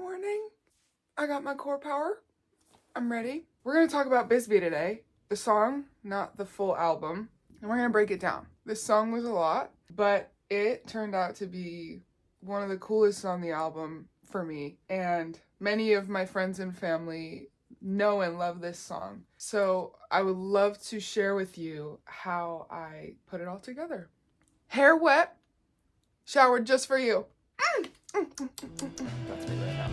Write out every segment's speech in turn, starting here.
morning. I got my core power. I'm ready. We're going to talk about Bisbee today. The song, not the full album. And we're going to break it down. This song was a lot, but it turned out to be one of the coolest on the album for me. And many of my friends and family know and love this song. So I would love to share with you how I put it all together. Hair wet, showered just for you. That's me right now.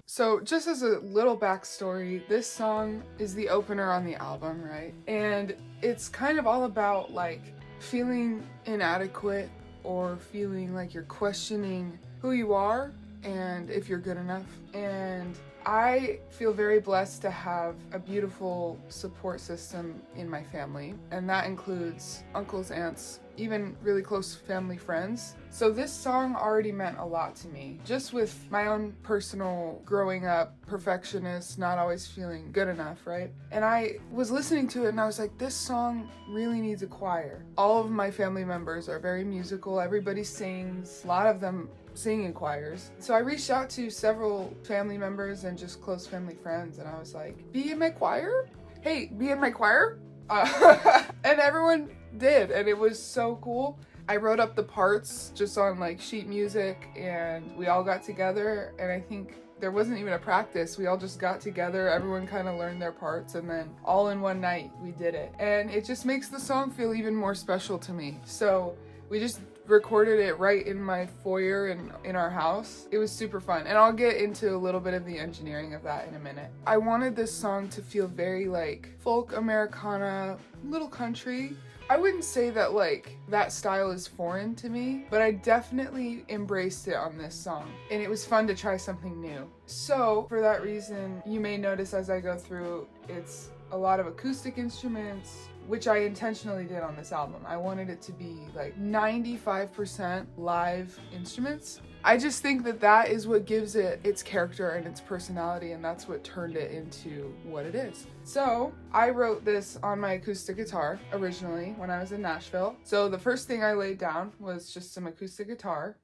So just as a little backstory, this song is the opener on the album, right? And it's kind of all about like feeling inadequate or feeling like you're questioning who you are and if you're good enough. And I feel very blessed to have a beautiful support system in my family, and that includes uncles, aunts, even really close family friends. So this song already meant a lot to me, just with my own personal growing up, perfectionist, not always feeling good enough, right? And I was listening to it and I was like, this song really needs a choir. All of my family members are very musical, everybody sings, a lot of them sing in choirs. So I reached out to several family members and just close family friends, and I was like, be in my choir? Hey, be in my choir? And everyone did, and it was so cool. I wrote up the parts just on like sheet music, and we all got together, and I think there wasn't even a practice. We all just got together, everyone kind of learned their parts, and then all in one night we did it. And it just makes the song feel even more special to me. So we just recorded it right in my foyer in our house. It was super fun, and I'll get into a little bit of the engineering of that in a minute. I wanted this song to feel very like folk Americana, little country. I wouldn't say that like that style is foreign to me, but I definitely embraced it on this song, and it was fun to try something new. So for that reason, you may notice as I go through, it's a lot of acoustic instruments, which I intentionally did on this album. I wanted it to be like 95% live instruments. I just think that that is what gives it its character and its personality, and that's what turned it into what it is. So I wrote this on my acoustic guitar originally when I was in Nashville. So the first thing I laid down was just some acoustic guitar.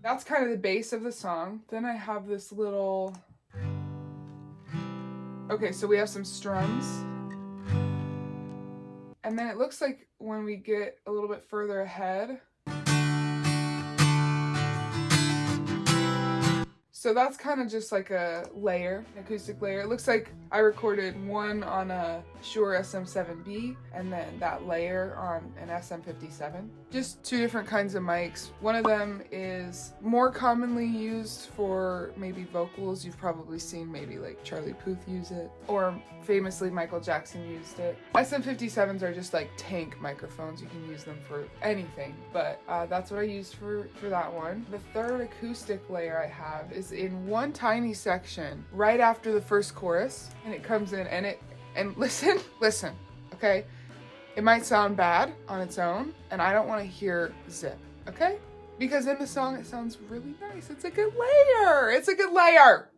That's kind of the base of the song. Then I have this little... Okay, so we have some strums. And then it looks like when we get a little bit further ahead... So that's kind of just like a layer, an acoustic layer. It looks like I recorded one on a Shure SM7B and then that layer on an SM57. Just two different kinds of mics. One of them is more commonly used for maybe vocals. You've probably seen maybe like Charlie Puth use it, or famously Michael Jackson used it. SM57s are just like tank microphones. You can use them for anything, but that's what I used for that one. The third acoustic layer I have is in one tiny section right after the first chorus, and it comes in and listen, okay? It might sound bad on its own, and I don't want to hear zip, okay? Because in the song it sounds really nice. It's a good layer. It's a good layer.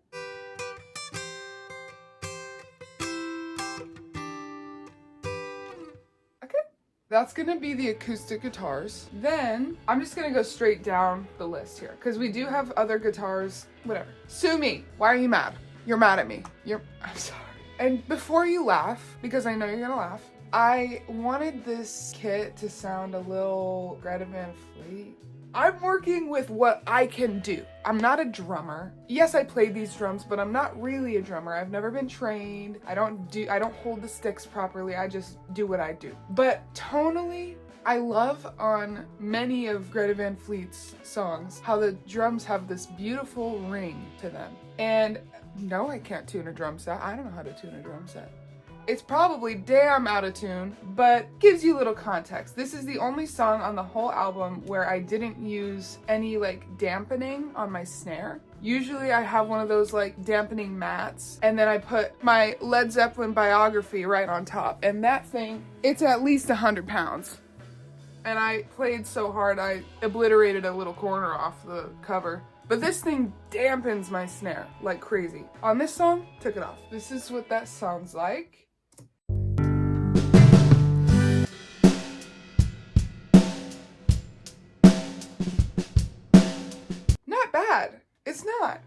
That's gonna be the acoustic guitars. Then I'm just gonna go straight down the list here, because we do have other guitars. Whatever. Sue me. Why are you mad? You're mad at me. I'm sorry. And before you laugh, because I know you're gonna laugh, I wanted this kit to sound a little Greta Van Fleet. I'm working with what I can do. I'm not a drummer. Yes, I play these drums, but I'm not really a drummer. I've never been trained. I don't hold the sticks properly. I just do what I do. But tonally, I love on many of Greta Van Fleet's songs how the drums have this beautiful ring to them. And no, I can't tune a drum set. I don't know how to tune a drum set. It's probably damn out of tune, but gives you a little context. This is the only song on the whole album where I didn't use any like dampening on my snare. Usually I have one of those like dampening mats, and then I put my Led Zeppelin biography right on top, and that thing, it's at least 100 pounds. And I played so hard I obliterated a little corner off the cover. But this thing dampens my snare like crazy. On this song, took it off. This is what that sounds like. Not bad.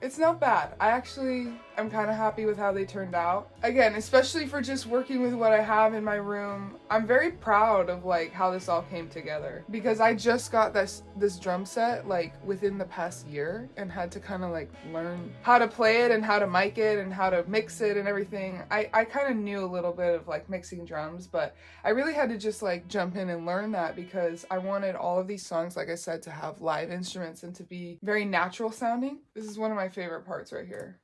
It's not bad. I actually am kind of happy with how they turned out. Again, especially for just working with what I have in my room, I'm very proud of like how this all came together, because I just got this drum set like within the past year and had to kind of like learn how to play it and how to mic it and how to mix it and everything. I kind of knew a little bit of like mixing drums, but I really had to just like jump in and learn that, because I wanted all of these songs, like I said, to have live instruments and to be very natural sounding. This is one of my favorite parts right here.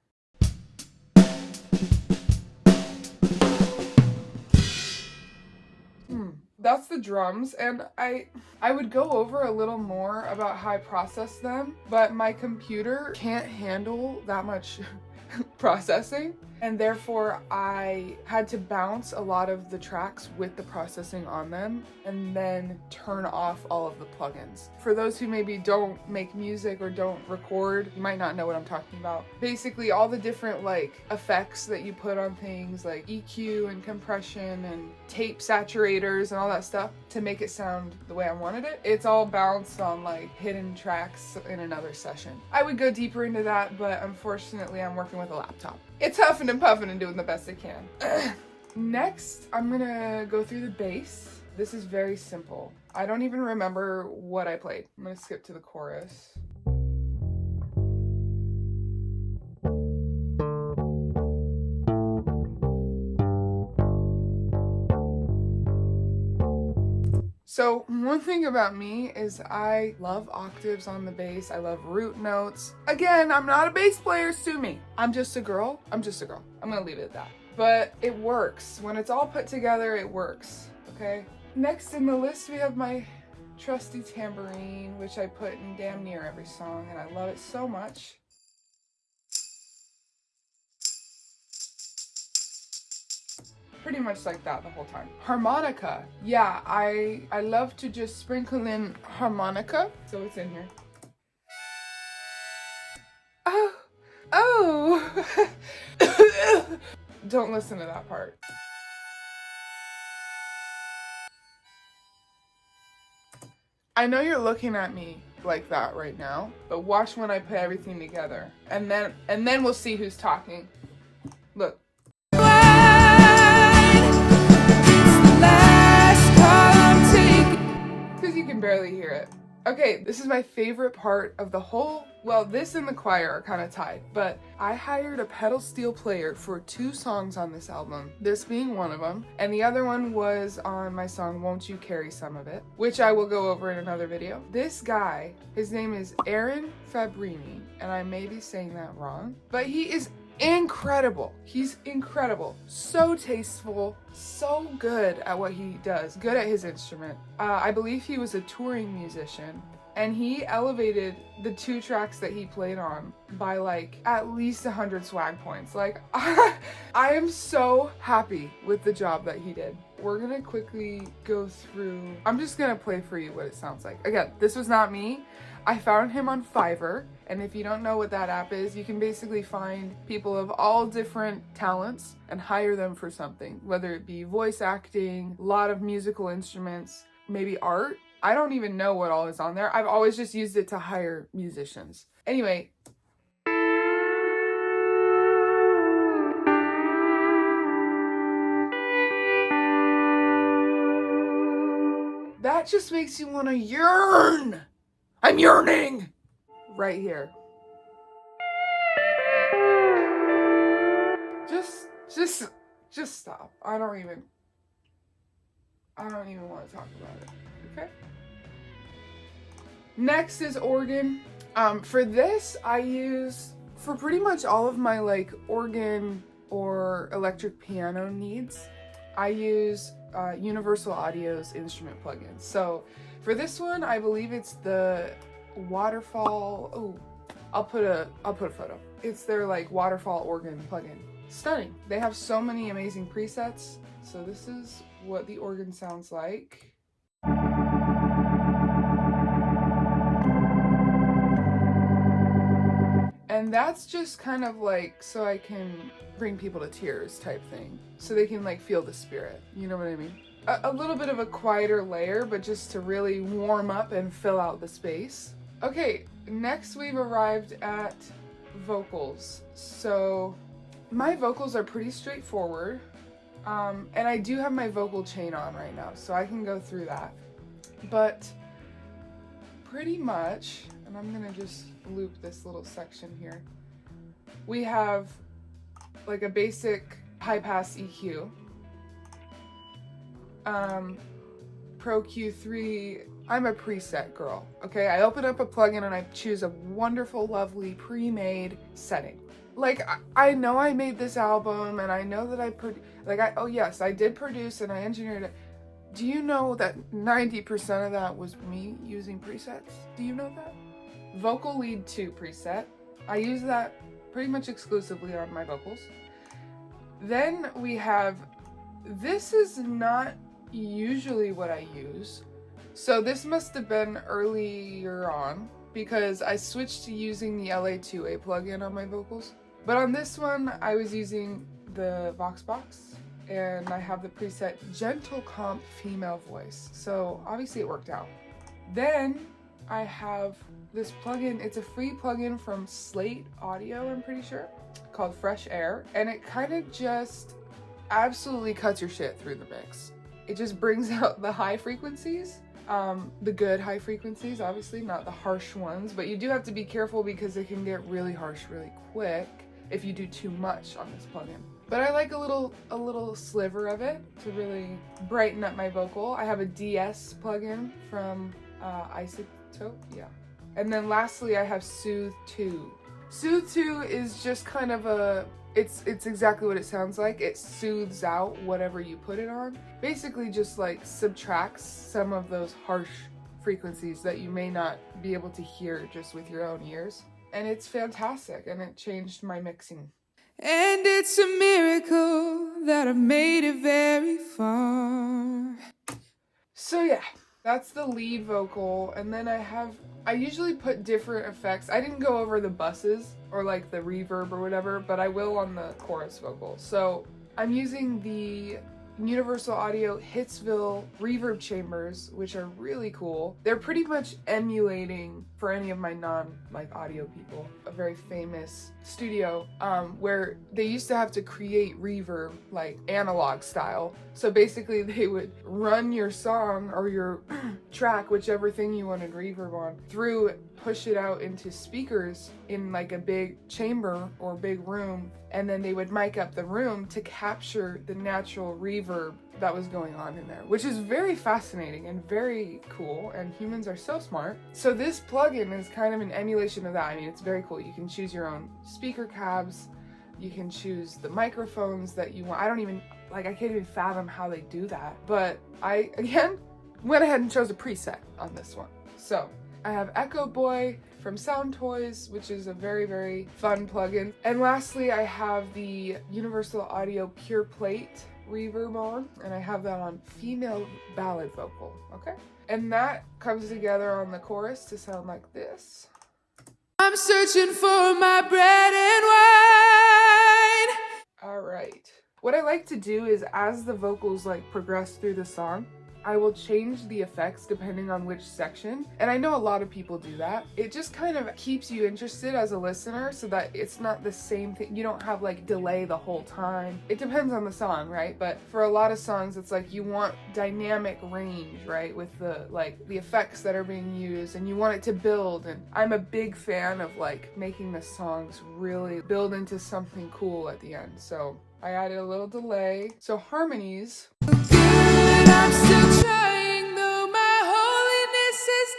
That's the drums, and I would go over a little more about how I process them, but my computer can't handle that much processing, and therefore I had to bounce a lot of the tracks with the processing on them and then turn off all of the plugins. For those who maybe don't make music or don't record, you might not know what I'm talking about. Basically all the different like effects that you put on things like EQ and compression and tape saturators and all that stuff to make it sound the way I wanted it, it's all bounced on like hidden tracks in another session. I would go deeper into that, but unfortunately I'm working with a laptop. It's huffing and puffing and doing the best I can. Next, I'm gonna go through the bass. This is very simple. I don't even remember what I played. I'm gonna skip to the chorus. So one thing about me is I love octaves on the bass. I love root notes. Again, I'm not a bass player, sue me. I'm just a girl. I'm gonna leave it at that. But it works. When it's all put together, it works, okay? Next in the list, we have my trusty tambourine, which I put in damn near every song, and I love it so much. Pretty much like that the whole time. Harmonica. Yeah, I love to just sprinkle in harmonica. So it's in here. Oh. Don't listen to that part. I know you're looking at me like that right now, but watch when I put everything together. And then we'll see who's talking. Look. Because you can barely hear it. Okay, this is my favorite part of the whole, well, this and the choir are kind of tied, but I hired a pedal steel player for 2 songs on this album, this being one of them, and the other one was on my song Won't You Carry Some of It, which I will go over in another video. This guy, his name is Aaron Fabrini, and I may be saying that wrong, but he is incredible. He's incredible. So tasteful, so good at what he does, good at his instrument. I believe he was a touring musician, and he elevated the 2 tracks that he played on by like at least 100 swag points. Like I am so happy with the job that he did. We're gonna quickly go through, I'm just gonna play for you what it sounds like. Again, this was not me. I found him on Fiverr, and if you don't know what that app is, you can basically find people of all different talents and hire them for something, whether it be voice acting, a lot of musical instruments, maybe art. I don't even know what all is on there. I've always just used it to hire musicians. Anyway. That just makes you want to yearn. I'm yearning! Right here. Just stop. I don't even want to talk about it, okay? Next is organ. For this, I use, for pretty much all of my like organ or electric piano needs, I use Universal Audio's instrument plugins. So for this one, I believe it's the Waterfall. Oh, I'll put a photo. It's their like waterfall organ plugin. Stunning. They have so many amazing presets. So this is what the organ sounds like. And that's just kind of like so I can bring people to tears type thing. So they can like feel the spirit. You know what I mean? A little bit of a quieter layer, but just to really warm up and fill out the space. Okay, next we've arrived at vocals. So my vocals are pretty straightforward. And I do have my vocal chain on right now, so I can go through that. But pretty much, and I'm gonna just loop this little section here. We have like a basic high pass EQ. Pro Q3, I'm a preset girl, okay? I open up a plugin and I choose a wonderful, lovely, pre-made setting. Like, I know I made this album and I know that oh yes, I did produce and I engineered it. Do you know that 90% of that was me using presets? Do you know that? Vocal Lead 2 preset. I use that pretty much exclusively on my vocals. Then we have, this is not usually what I use. So this must have been earlier on because I switched to using the LA2A plugin on my vocals. But on this one, I was using the Voxbox and I have the preset Gentle Comp Female Voice. So obviously it worked out. Then I have this plugin, it's a free plugin from Slate Audio, I'm pretty sure, called Fresh Air. And it kind of just absolutely cuts your shit through the mix. It just brings out the high frequencies, the good high frequencies, obviously, not the harsh ones, but you do have to be careful because it can get really harsh really quick if you do too much on this plugin. But I like a little sliver of it to really brighten up my vocal. I have a DS plugin from Isotope, yeah. And then lastly, I have Soothe 2. Soothe 2 is just kind of a, it's exactly what it sounds like. It soothes out whatever you put it on. Basically just like subtracts some of those harsh frequencies that you may not be able to hear just with your own ears. And it's fantastic, and it changed my mixing. And it's a miracle that I've made it very far. So yeah, that's the lead vocal. And then I usually put different effects. I didn't go over the buses or like the reverb or whatever, but I will on the chorus vocal. So I'm using the Universal Audio Hitsville reverb chambers, which are really cool. They're pretty much emulating, for any of my audio people, a very famous studio where they used to have to create reverb like analog style. So basically they would run your song or your track, whichever thing you wanted reverb on, through it, push it out into speakers in like a big chamber or big room, and then they would mic up the room to capture the natural reverb that was going on in there, which is very fascinating and very cool, and humans are so smart. So this plugin is kind of an emulation of that. I mean, it's very cool. You can choose your own speaker cabs, you can choose the microphones that you want. I can't even fathom how they do that, but I, again, went ahead and chose a preset on this one. So I have Echo Boy from Sound Toys, which is a very, very fun plugin. And lastly, I have the Universal Audio Pure Plate reverb on, and I have that on female ballad vocal, okay? And that comes together on the chorus to sound like this. I'm searching for my bread and wine. All right. What I like to do is as the vocals like progress through the song, I will change the effects depending on which section. And I know a lot of people do that. It just kind of keeps you interested as a listener so that it's not the same thing. You don't have like delay the whole time. It depends on the song, right? But for a lot of songs, it's like you want dynamic range, right? With the effects that are being used, and you want it to build. And I'm a big fan of like making the songs really build into something cool at the end. So I added a little delay. So harmonies. I'm still trying, though my holiness is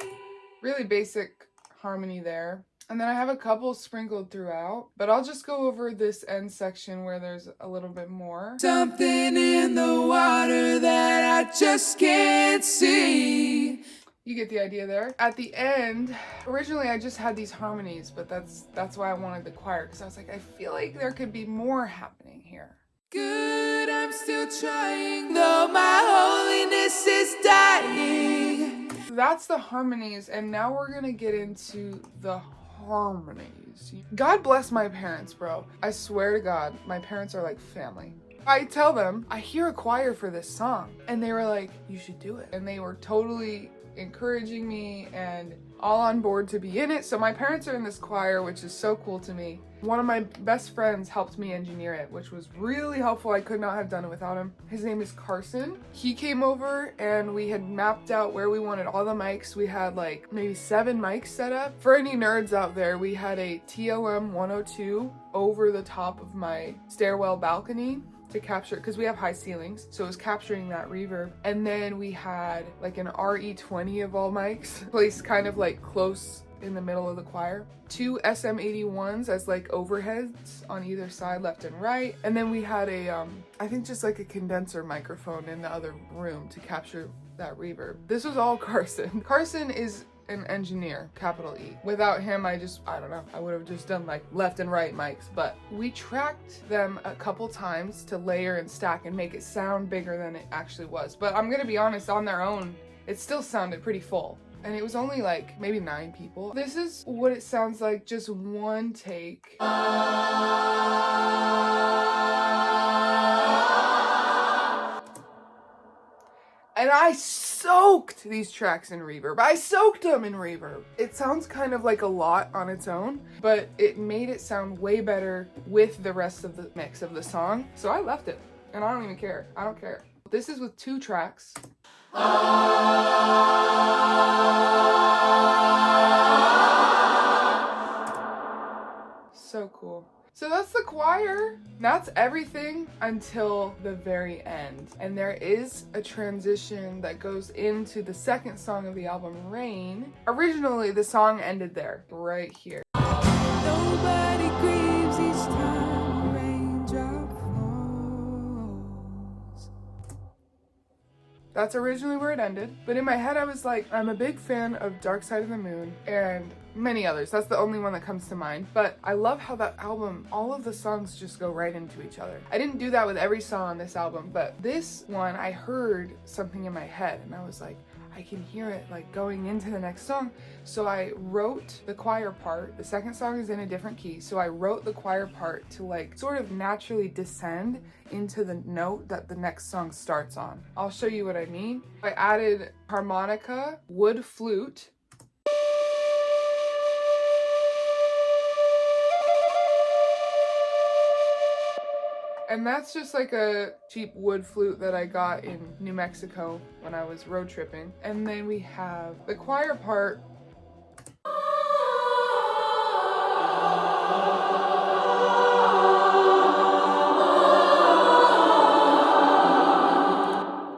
dying. Really basic harmony there. And then I have a couple sprinkled throughout, but I'll just go over this end section where there's a little bit more. Something in the water that I just can't see. You get the idea there. At the end, originally I just had these harmonies, but that's why I wanted the choir, because I was like, I feel like there could be more happening here. Good, I'm still trying, though my holiness is dying. That's the harmonies, and now we're gonna get into the harmonies. God bless my parents, bro. I swear to God, my parents are like family. I tell them, I hear a choir for this song, and they were like, you should do it. And they were totally encouraging me and all on board to be in it. So my parents are in this choir, which is so cool to me. One of my best friends helped me engineer it, which was really helpful. I could not have done it without him. His name is Carson. He came over and we had mapped out where we wanted all the mics. We had like maybe 7 mics set up. For any nerds out there, we had a TLM 102 over the top of my stairwell balcony to capture, because we have high ceilings, so it was capturing that reverb. And then we had like an RE20 of all mics placed kind of like close in the middle of the choir. 2 SM81s as like overheads on either side, left and right. And then we had a, I think just like a condenser microphone in the other room to capture that reverb. This was all Carson. Carson is an engineer, capital E. Without him, I don't know, I would have just done like left and right mics, but we tracked them a couple times to layer and stack and make it sound bigger than it actually was. But I'm gonna be honest, on their own, it still sounded pretty full. And it was only like maybe 9 people. This is what it sounds like, just one take. And I soaked these tracks in reverb. I soaked them in reverb. It sounds kind of like a lot on its own, but it made it sound way better with the rest of the mix of the song. So I left it, and I don't even care. I don't care. This is with 2 tracks. So cool. So that's the choir. That's everything until the very end. And there is a transition that goes into the second song of the album, Rain. Originally, the song ended there, right here. Nobody grieves each time a raindrop falls. That's originally where it ended. But in my head, I was like, I'm a big fan of Dark Side of the Moon and many others. That's the only one that comes to mind. But I love how that album, all of the songs just go right into each other. I didn't do that with every song on this album, but this one, I heard something in my head and I was like, I can hear it like going into the next song. So I wrote the choir part. The second song is in a different key. So I wrote the choir part to like sort of naturally descend into the note that the next song starts on. I'll show you what I mean. I added harmonica, wood flute, and that's just like a cheap wood flute that I got in New Mexico when I was road tripping. And then we have the choir part.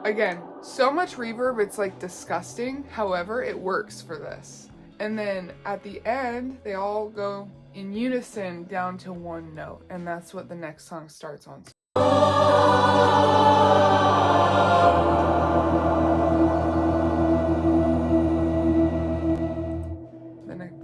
Again, so much reverb, it's like disgusting. However, it works for this. And then at the end, they all go in unison down to one note, and that's what the next song starts on. The next,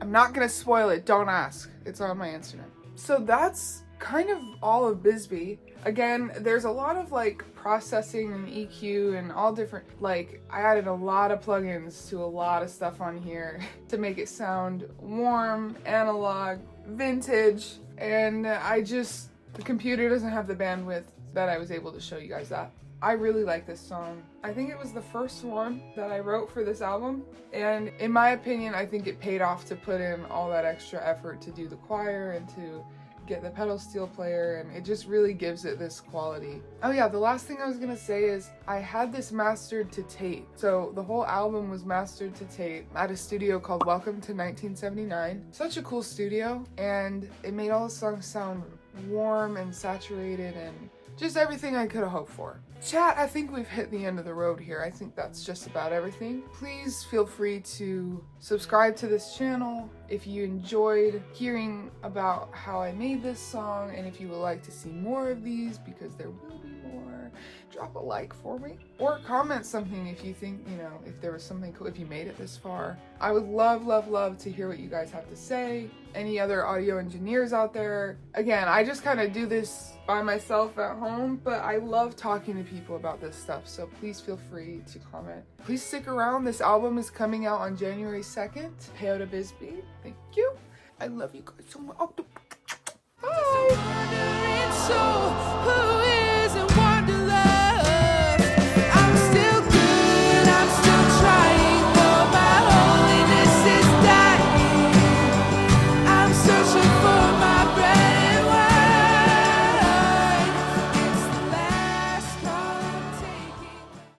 I'm not gonna spoil it, don't ask. It's on my Instagram. So that's kind of all of Bisbee. Again, there's a lot of like processing and EQ and all different, like I added a lot of plugins to a lot of stuff on here to make it sound warm, analog, vintage, and the computer doesn't have the bandwidth that I was able to show you guys that. I really like this song. I think it was the first one that I wrote for this album, and in my opinion, I think it paid off to put in all that extra effort to do the choir and to get the pedal steel player, and it just really gives it this quality. Oh yeah, the last thing I was gonna say is I had this mastered to tape. So the whole album was mastered to tape at a studio called Welcome to 1979. Such a cool studio, and it made all the songs sound warm and saturated and just everything I could have hoped for. Chat, I think we've hit the end of the road here. I think that's just about everything. Please feel free to subscribe to this channel if you enjoyed hearing about how I made this song, and if you would like to see more of these, because there will be more. drop a like for me, or comment something if you think, you know, if there was something cool, if you made it this far. I would love to hear what you guys have to say. Any other audio engineers out there? Again, I just kind of do this by myself at home, but I love talking to people about this stuff, so please feel free to comment. Please stick around. This album is coming out on January 2nd. Peyota Bisbee, thank you. I love you guys so much.